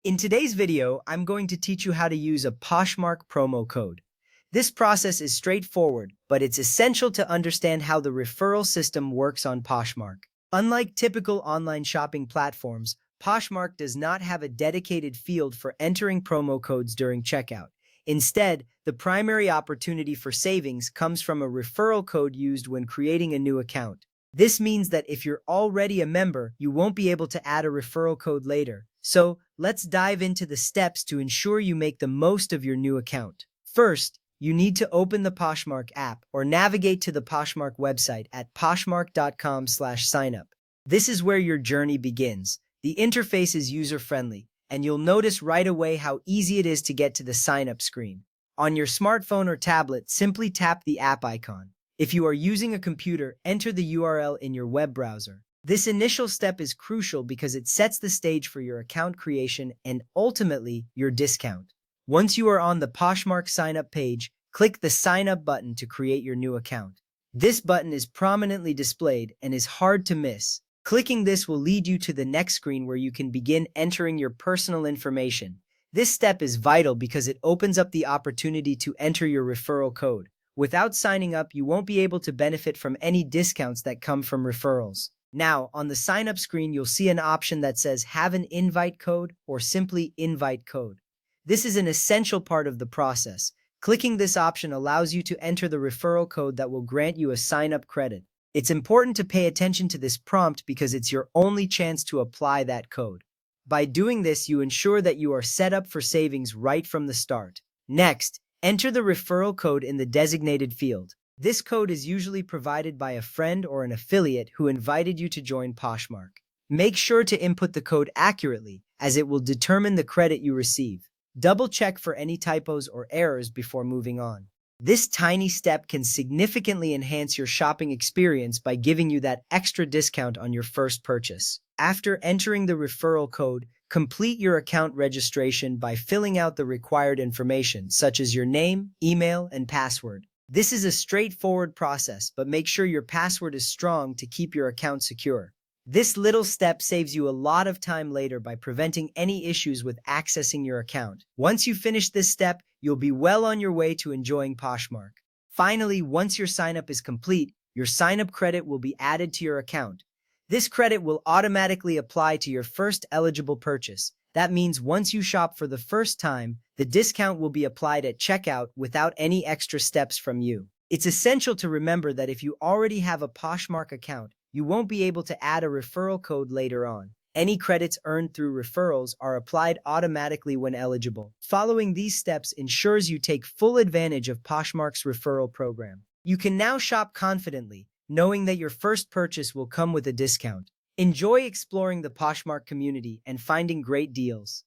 In today's video, I'm going to teach you how to use a Poshmark promo code. This process is straightforward, but it's essential to understand how the referral system works on Poshmark. Unlike typical online shopping platforms, Poshmark does not have a dedicated field for entering promo codes during checkout. Instead, the primary opportunity for savings comes from a referral code used when creating a new account. This means that if you're already a member, you won't be able to add a referral code later. So, let's dive into the steps to ensure you make the most of your new account. First, you need to open the Poshmark app or navigate to the Poshmark website at poshmark.com/signup. This is where your journey begins. The interface is user-friendly, and you'll notice right away how easy it is to get to the sign-up screen. On your smartphone or tablet, simply tap the app icon. If you are using a computer, enter the URL in your web browser. This initial step is crucial because it sets the stage for your account creation and ultimately your discount. Once you are on the Poshmark sign-up page, click the Sign Up button to create your new account. This button is prominently displayed and is hard to miss. Clicking this will lead you to the next screen where you can begin entering your personal information. This step is vital because it opens up the opportunity to enter your referral code. Without signing up, you won't be able to benefit from any discounts that come from referrals. Now, on the sign-up screen, you'll see an option that says Have an invite code or simply Invite code. This is an essential part of the process. Clicking this option allows you to enter the referral code that will grant you a sign-up credit. It's important to pay attention to this prompt because it's your only chance to apply that code. By doing this, you ensure that you are set up for savings right from the start. Next, enter the referral code in the designated field. This code is usually provided by a friend or an affiliate who invited you to join Poshmark. Make sure to input the code accurately, as it will determine the credit you receive. Double-check for any typos or errors before moving on. This tiny step can significantly enhance your shopping experience by giving you that extra discount on your first purchase. After entering the referral code, complete your account registration by filling out the required information, such as your name, email, and password. This is a straightforward process, but make sure your password is strong to keep your account secure. This little step saves you a lot of time later by preventing any issues with accessing your account. Once you finish this step, you'll be well on your way to enjoying Poshmark. Finally, once your sign-up is complete, your sign-up credit will be added to your account. This credit will automatically apply to your first eligible purchase. That means once you shop for the first time, the discount will be applied at checkout without any extra steps from you. It's essential to remember that if you already have a Poshmark account, you won't be able to add a referral code later on. Any credits earned through referrals are applied automatically when eligible. Following these steps ensures you take full advantage of Poshmark's referral program. You can now shop confidently, knowing that your first purchase will come with a discount. Enjoy exploring the Poshmark community and finding great deals.